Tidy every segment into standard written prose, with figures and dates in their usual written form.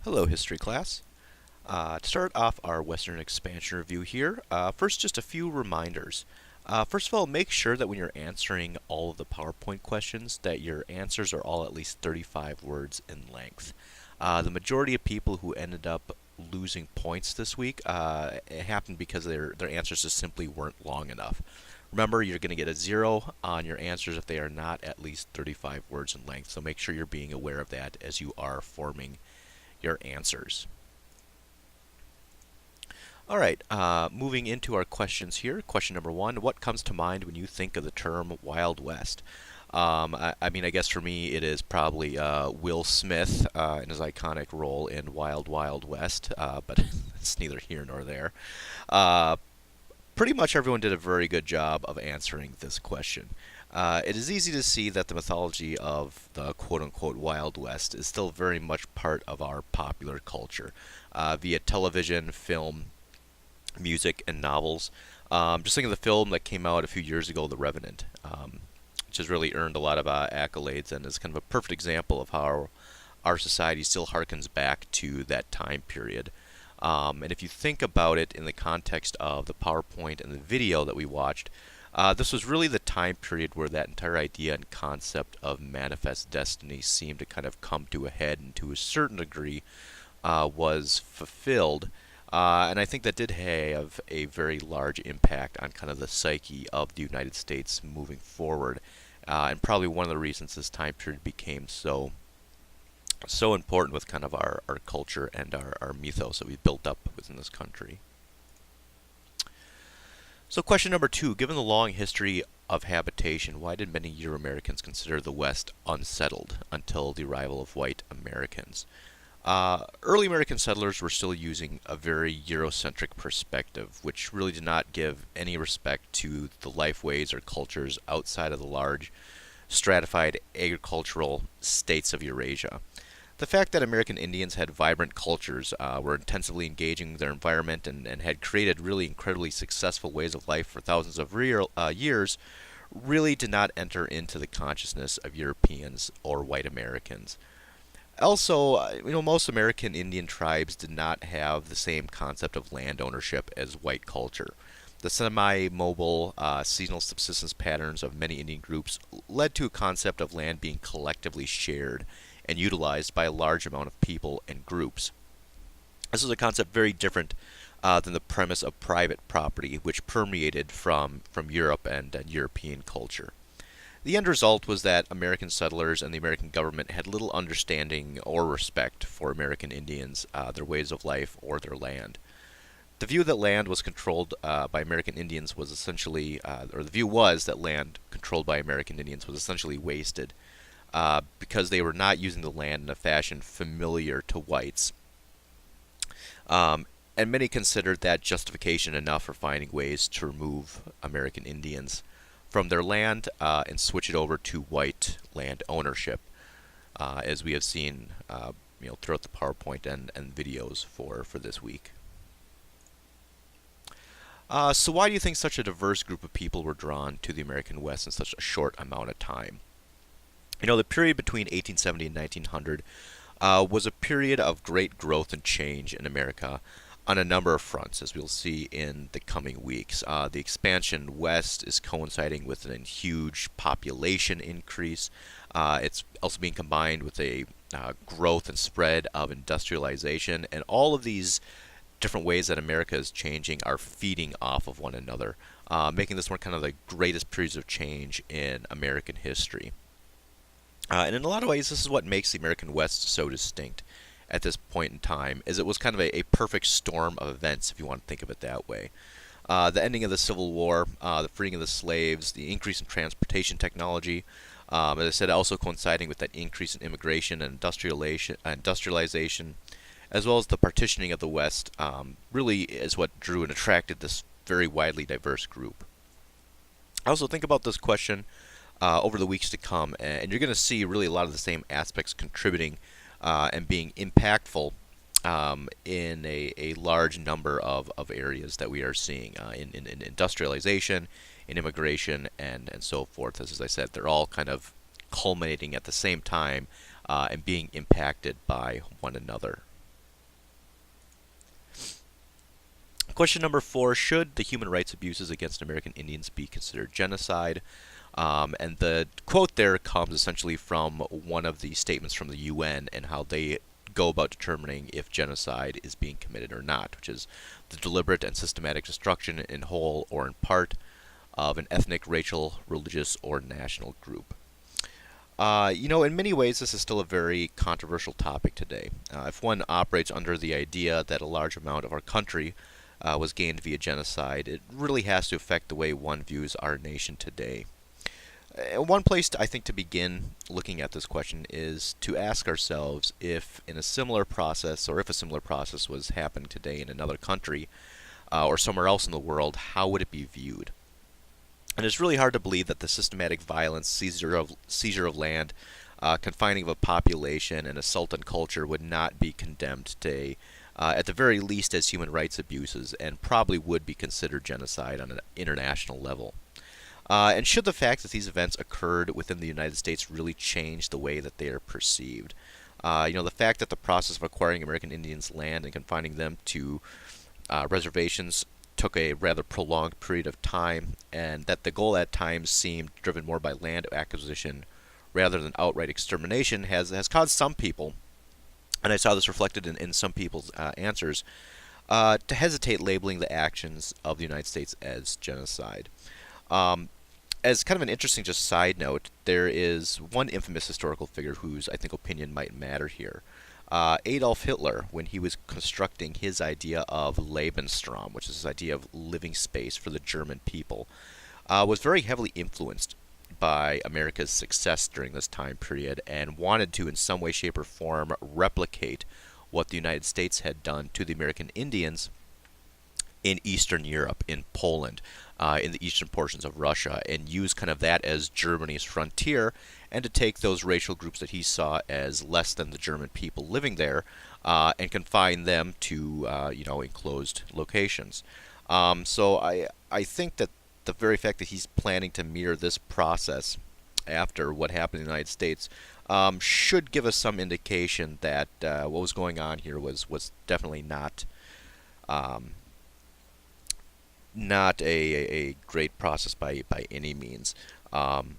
Hello, history class. To start off our Western expansion review here, first just a few reminders. First of all, make sure that when you're answering all of the PowerPoint questions that your answers are all at least 35 words in length. The majority of people who ended up losing points this week, it happened because their answers just simply weren't long enough. Remember, you're going to get a 0 on your answers if they are not at least 35 words in length, so make sure you're being aware of that as you are forming your answers. All right, moving into our questions here. Question number one, what comes to mind when you think of the term Wild West? I mean, I guess for me it is probably Will Smith in his iconic role in Wild Wild West, but it's neither here nor there. Uh, Pretty much everyone did a very good job of answering this question. It is easy to see that the mythology of the quote-unquote Wild West is still very much part of our popular culture via television, film, music, and novels. Just think of the film that came out a few years ago, The Revenant, which has really earned a lot of accolades and is kind of a perfect example of how our society still harkens back to that time period. And if you think about it in the context of the PowerPoint and the video that we watched, this was really the time period where that entire idea and concept of manifest destiny seemed to kind of come to a head and to a certain degree was fulfilled. And I think that did have a very large impact on kind of the psyche of the United States moving forward. And probably one of the reasons this time period became so important with kind of our culture and our mythos that we've built up within this country. So question number two, given the long history of habitation, why did many Euro-Americans consider the West unsettled until the arrival of white Americans? Early American settlers were still using a very Eurocentric perspective, which really did not give any respect to the lifeways or cultures outside of the large stratified agricultural states of Eurasia. The fact that American Indians had vibrant cultures, were intensively engaging with their environment, and had created really incredibly successful ways of life for thousands of years really did not enter into the consciousness of Europeans or white Americans. Also, most American Indian tribes did not have the same concept of land ownership as white culture. The semi-mobile, seasonal subsistence patterns of many Indian groups led to a concept of land being collectively shared and utilized by a large amount of people and groups. This is a concept very different than the premise of private property, which permeated from Europe and European culture. The end result was that American settlers and the American government had little understanding or respect for American Indians, their ways of life, or their land. The view that land was controlled by American Indians was essentially, or the view was that land controlled by American Indians was essentially wasted because they were not using the land in a fashion familiar to whites. And many considered that justification enough for finding ways to remove American Indians from their land and switch it over to white land ownership, as we have seen throughout the PowerPoint and videos for this week. So why do you think such a diverse group of people were drawn to the American West in such a short amount of time? The period between 1870 and 1900 was a period of great growth and change in America on a number of fronts, as we'll see in the coming weeks. The expansion west is coinciding with a huge population increase. It's also being combined with a growth and spread of industrialization, and all of these different ways that America is changing are feeding off of one another, making this one kind of the greatest periods of change in American history. And in a lot of ways, this is what makes the American West so distinct at this point in time, is it was kind of a perfect storm of events, if you want to think of it that way. The ending of the Civil War, the freeing of the slaves, the increase in transportation technology, as I said, also coinciding with that increase in immigration and industrialization, as well as the partitioning of the West, really is what drew and attracted this very widely diverse group. I also think about this question over the weeks to come, and you're going to see really a lot of the same aspects contributing and being impactful in a large number of areas that we are seeing in industrialization, in immigration, and so forth. As I said, they're all kind of culminating at the same time and being impacted by one another. Question number 4, should the human rights abuses against American Indians be considered genocide? And the quote there comes essentially from one of the statements from the UN and how they go about determining if genocide is being committed or not, which is the deliberate and systematic destruction in whole or in part of an ethnic, racial, religious, or national group. In many ways, this is still a very controversial topic today. If one operates under the idea that a large amount of our country was gained via genocide, it really has to affect the way one views our nation today. One place, I think, to begin looking at this question is to ask ourselves if in a similar process, or if a similar process was happening today in another country or somewhere else in the world, how would it be viewed? And it's really hard to believe that the systematic violence, seizure of land, confining of a population, and assault on culture would not be condemned today, at the very least as human rights abuses, and probably would be considered genocide on an international level. And should the fact that these events occurred within the United States really change the way that they are perceived? The fact that the process of acquiring American Indians' land and confining them to reservations took a rather prolonged period of time, and that the goal at times seemed driven more by land acquisition rather than outright extermination has caused some people, and I saw this reflected in some people's answers, to hesitate labeling the actions of the United States as genocide. As kind of an interesting just side note, there is one infamous historical figure whose I think opinion might matter here. Adolf Hitler, when he was constructing his idea of Lebensraum, which is this idea of living space for the German people, was very heavily influenced by America's success during this time period and wanted to, in some way, shape, or form, replicate what the United States had done to the American Indians in Eastern Europe, in Poland, in the eastern portions of Russia, and use kind of that as Germany's frontier, and to take those racial groups that he saw as less than the German people living there, and confine them to enclosed locations. So I think that the very fact that he's planning to mirror this process after what happened in the United States should give us some indication that what was going on here was definitely not a great process by any means, and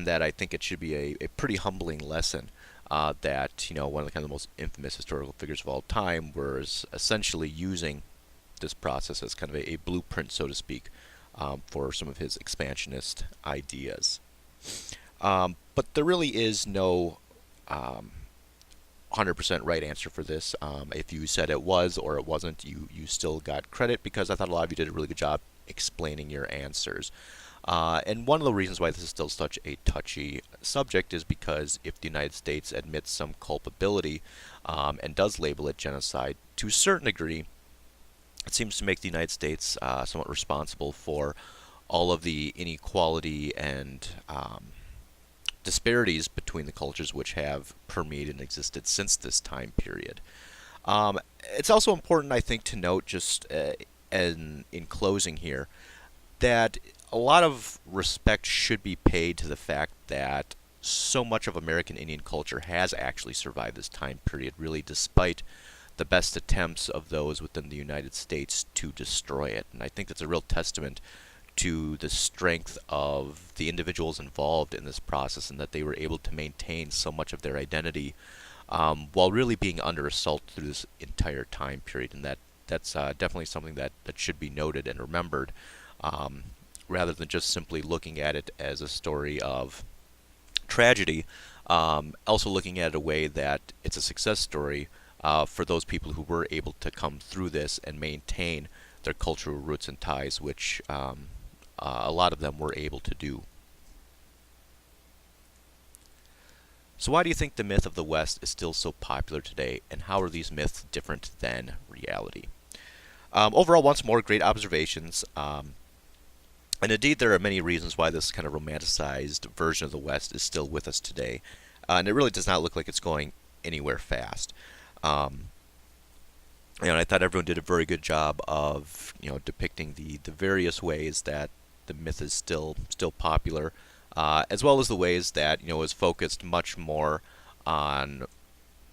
that I think it should be a pretty humbling lesson that one of the kind of the most infamous historical figures of all time was essentially using this process as kind of a blueprint, so to speak, for some of his expansionist ideas. But there really is no 100% right answer for this. If you said it was or it wasn't, you still got credit, because I thought a lot of you did a really good job explaining your answers. And one of the reasons why this is still such a touchy subject is because if the United States admits some culpability and does label it genocide, to a certain degree, it seems to make the United States somewhat responsible for all of the inequality and disparities between the cultures which have permeated and existed since this time period. It's also important, I think, to note, just in closing here, that a lot of respect should be paid to the fact that so much of American Indian culture has actually survived this time period, really, despite the best attempts of those within the United States to destroy it. And I think that's a real testament to the strength of the individuals involved in this process, and that they were able to maintain so much of their identity while really being under assault through this entire time period. And that's definitely something that should be noted and remembered, rather than just simply looking at it as a story of tragedy. Also looking at it a way that it's a success story for those people who were able to come through this and maintain their cultural roots and ties, which a lot of them were able to do. So why do you think the myth of the West is still so popular today, and how are these myths different than reality? Overall, once more, great observations. And indeed, there are many reasons why this kind of romanticized version of the West is still with us today. And it really does not look like it's going anywhere fast. And I thought everyone did a very good job of depicting the various ways that the myth is still popular, as well as the ways that is focused much more on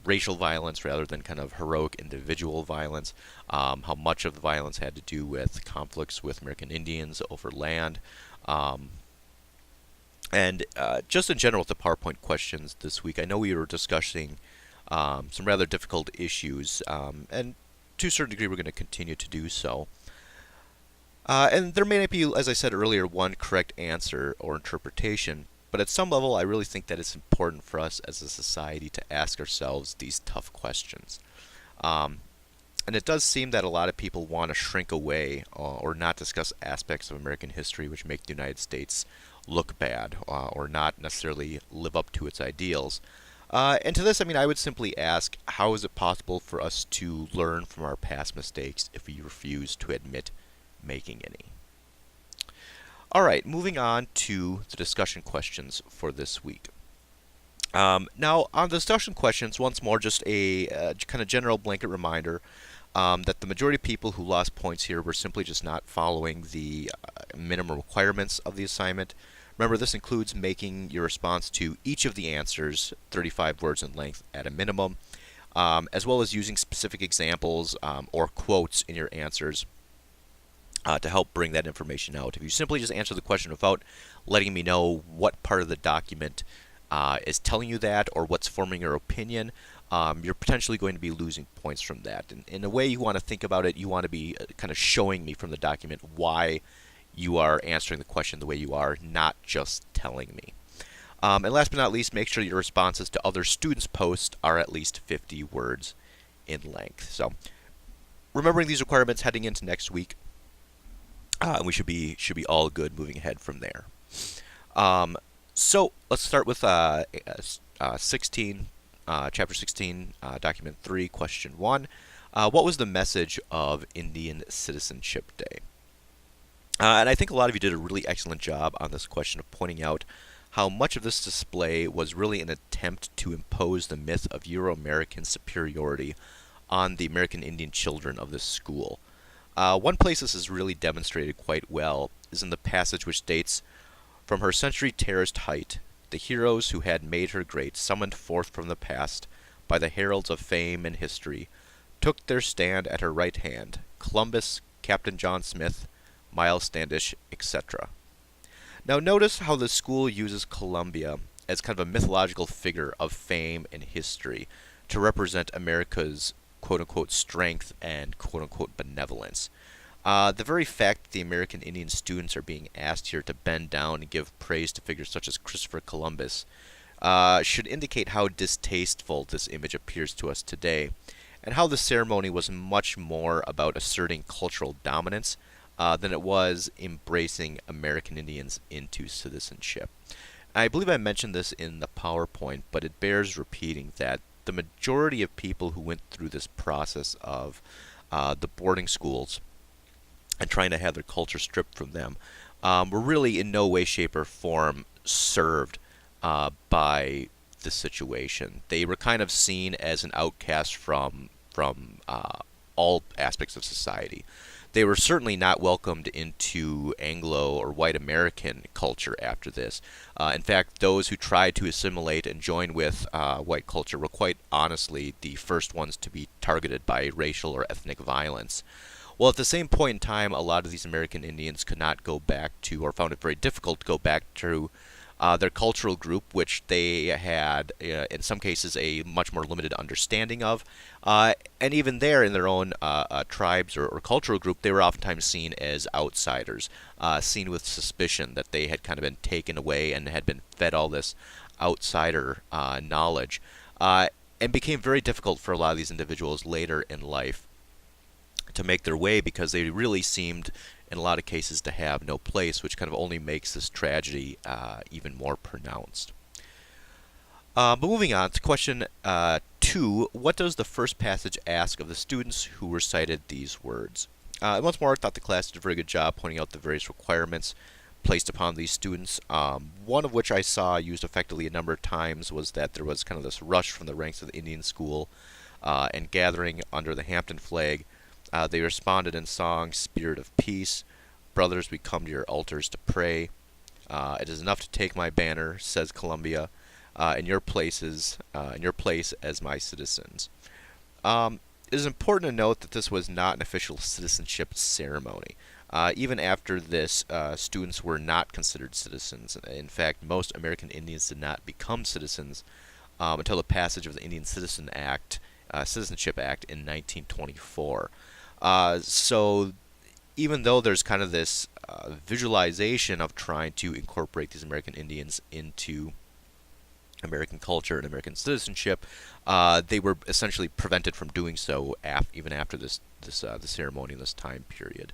racial violence rather than kind of heroic individual violence, how much of the violence had to do with conflicts with American Indians over land, um, and just in general with the PowerPoint questions this week. I know we were discussing some rather difficult issues, and to a certain degree we're going to continue to do so. And there may not be, as I said earlier, one correct answer or interpretation, but at some level I really think that it's important for us as a society to ask ourselves these tough questions. Um, and it does seem that a lot of people want to shrink away or not discuss aspects of American history which make the United States look bad or not necessarily live up to its ideals. And to this, I mean, I would simply ask, how is it possible for us to learn from our past mistakes if we refuse to admit making any? All right, moving on to the discussion questions for this week. Now, on the discussion questions, once more, just a kind of general blanket reminder that the majority of people who lost points here were simply just not following the minimum requirements of the assignment. Remember, this includes making your response to each of the answers 35 words in length at a minimum, as well as using specific examples or quotes in your answers to help bring that information out. If you simply just answer the question without letting me know what part of the document is telling you that or what's forming your opinion, you're potentially going to be losing points from that. And in a way you want to think about it, you want to be kind of showing me from the document why you are answering the question the way you are, not just telling me. And last but not least, make sure your responses to other students' posts are at least 50 words in length. So, remembering these requirements heading into next week, we should be all good moving ahead from there. So let's start with 16, chapter 16, document 3, question 1. What was the message of Indian Citizenship Day? And I think a lot of you did a really excellent job on this question of pointing out how much of this display was really an attempt to impose the myth of Euro-American superiority on the American Indian children of this school. One place this is really demonstrated quite well is in the passage which states, "From her century-terraced height, the heroes who had made her great, summoned forth from the past by the heralds of fame and history, took their stand at her right hand, Columbus, Captain John Smith, Miles Standish, etc." Now notice how the school uses Columbia as kind of a mythological figure of fame and history to represent America's quote-unquote strength and quote-unquote benevolence. The very fact that the American Indian students are being asked here to bend down and give praise to figures such as Christopher Columbus should indicate how distasteful this image appears to us today, and how the ceremony was much more about asserting cultural dominance than it was embracing American Indians into citizenship. I believe I mentioned this in the PowerPoint, but it bears repeating that the majority of people who went through this process of the boarding schools and trying to have their culture stripped from them were really in no way, shape, or form served by the situation. They were kind of seen as an outcast from all aspects of society. They were certainly not welcomed into Anglo or white American culture after this. In fact, those who tried to assimilate and join with white culture were quite honestly the first ones to be targeted by racial or ethnic violence. Well, at the same point in time, a lot of these American Indians could not go back to, or found it very difficult to go back to, their cultural group, which they had, in some cases, a much more limited understanding of. And even there, in their own tribes or cultural group, they were oftentimes seen as outsiders, seen with suspicion that they had kind of been taken away and had been fed all this outsider knowledge. And became very difficult for a lot of these individuals later in life to make their way because they really seemed, in a lot of cases, to have no place, which kind of only makes this tragedy even more pronounced. But moving on to question 2, what does the first passage ask of the students who recited these words? And once more, I thought the class did a very good job pointing out the various requirements placed upon these students. One of which I saw used effectively a number of times was that there was kind of this rush from the ranks of the Indian school and gathering under the Hampton flag. They responded in song, "Spirit of Peace," "Brothers, we come to your altars to pray," "It is enough to take my banner," says Columbia. in your place as my citizens. It is important to note that this was not an official citizenship ceremony. Even after this, students were not considered citizens. In fact, most American Indians did not become citizens until the passage of the Indian Citizenship Act in 1924. So even though there's kind of this visualization of trying to incorporate these American Indians into American culture and American citizenship, they were essentially prevented from doing so even after the ceremony in this time period.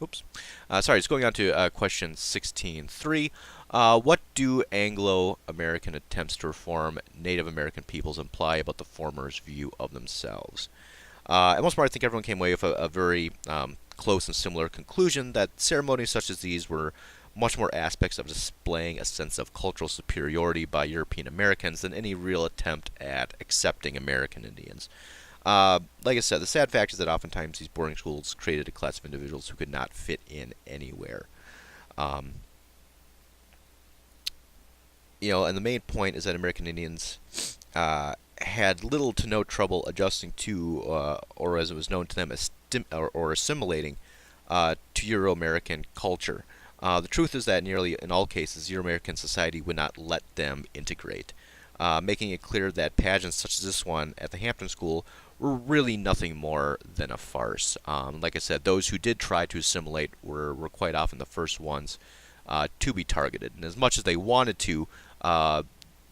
Oops. Sorry, it's going on to question 16.3. What do Anglo-American attempts to reform Native American peoples imply about the former's view of themselves? And most part, I think everyone came away with a very close and similar conclusion that ceremonies such as these were much more aspects of displaying a sense of cultural superiority by European Americans than any real attempt at accepting American Indians. Like I said, the sad fact is that oftentimes these boarding schools created a class of individuals who could not fit in anywhere. And the main point is that American Indians had little to no trouble adjusting to, or as it was known to them, or assimilating to Euro-American culture. The truth is that nearly in all cases, Euro-American society would not let them integrate, making it clear that pageants such as this one at the Hampton School were really nothing more than a farce. Like I said, those who did try to assimilate were quite often the first ones to be targeted. And as much as they wanted to,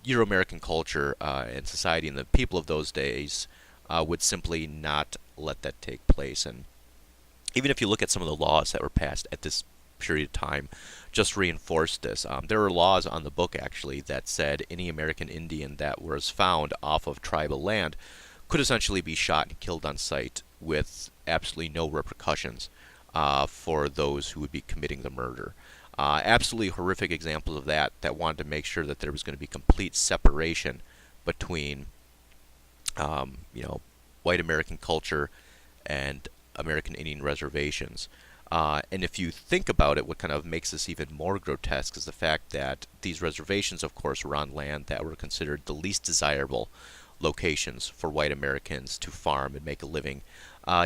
Euro-American culture and society and the people of those days would simply not let that take place. And even if you look at some of the laws that were passed at this period of time, just reinforced this. There were laws on the book, actually, that said any American Indian that was found off of tribal land could essentially be shot and killed on sight with absolutely no repercussions for those who would be committing the murder. Absolutely horrific examples of that wanted to make sure that there was going to be complete separation between, white American culture and American Indian reservations. And if you think about it, what kind of makes this even more grotesque is the fact that these reservations, of course, were on land that were considered the least desirable locations for white Americans to farm and make a living.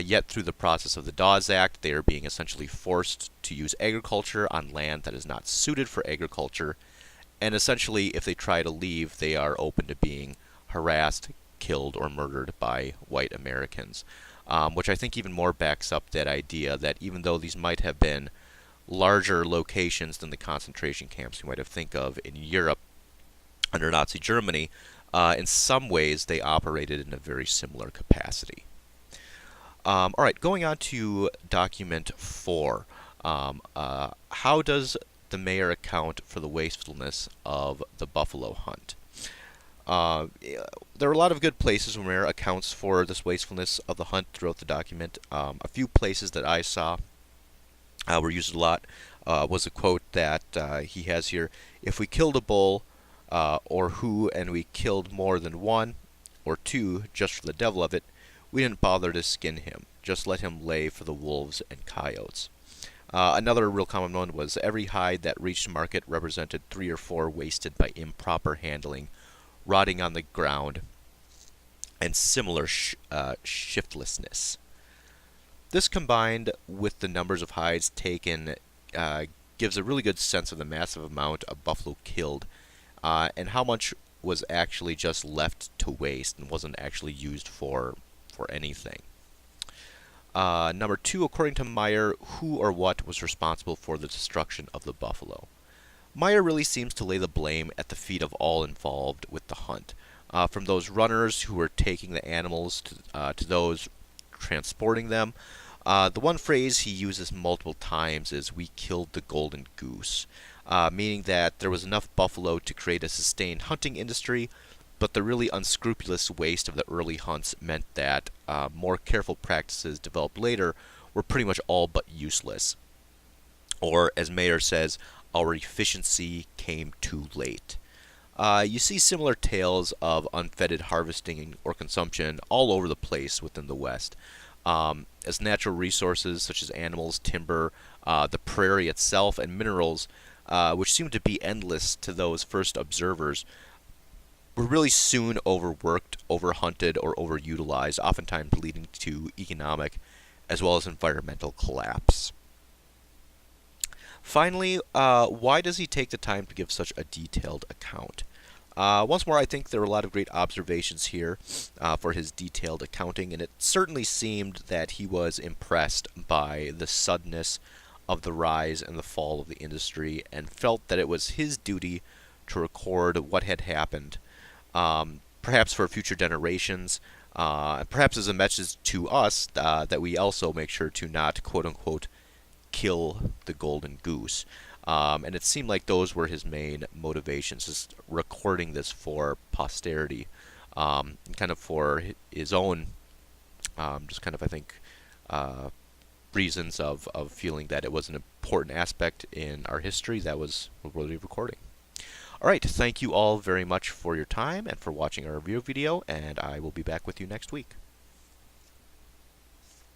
Yet through the process of the Dawes Act, they are being essentially forced to use agriculture on land that is not suited for agriculture. And essentially, if they try to leave, they are open to being harassed, killed, or murdered by white Americans. Which I think even more backs up that idea that even though these might have been larger locations than the concentration camps you might have think of in Europe under Nazi Germany, in some ways they operated in a very similar capacity. All right, going on to document 4. How does the mayor account for the wastefulness of the buffalo hunt? There are a lot of good places where Mayer accounts for this wastefulness of the hunt throughout the document. A few places that I saw were used a lot was a quote that he has here: "If we killed a bull or who, and we killed more than one or two just for the devil of it, we didn't bother to skin him. Just let him lay for the wolves and coyotes." Another real common one was every hide that reached market represented 3 or 4 wasted by improper handling, rotting on the ground, and similar shiftlessness. This combined with the numbers of hides taken gives a really good sense of the massive amount of buffalo killed and how much was actually just left to waste and wasn't actually used for anything. Number 2, according to Meyer, who or what was responsible for the destruction of the buffalo? Meyer really seems to lay the blame at the feet of all involved with the hunt, from those runners who were taking the animals to those transporting them. The one phrase he uses multiple times is "we killed the golden goose," meaning that there was enough buffalo to create a sustained hunting industry, but the really unscrupulous waste of the early hunts meant that more careful practices developed later were pretty much all but useless. Or, as Meyer says, our efficiency came too late. You see similar tales of unfettered harvesting or consumption all over the place within the West. As natural resources such as animals, timber, the prairie itself, and minerals which seemed to be endless to those first observers, were really soon overworked, overhunted, or overutilized, oftentimes leading to economic as well as environmental collapse. Finally, why does he take the time to give such a detailed account? Once more, I think there were a lot of great observations here for his detailed accounting, and it certainly seemed that he was impressed by the suddenness of the rise and the fall of the industry and felt that it was his duty to record what had happened, perhaps for future generations, perhaps as a message to us that we also make sure to not, quote unquote, kill the golden goose. And it seemed like those were his main motivations, just recording this for posterity, kind of for his own, just kind of, I think, reasons of feeling that it was an important aspect in our history that was worthy of recording. All right, thank you all very much for your time and for watching our review video, and I will be back with you next week.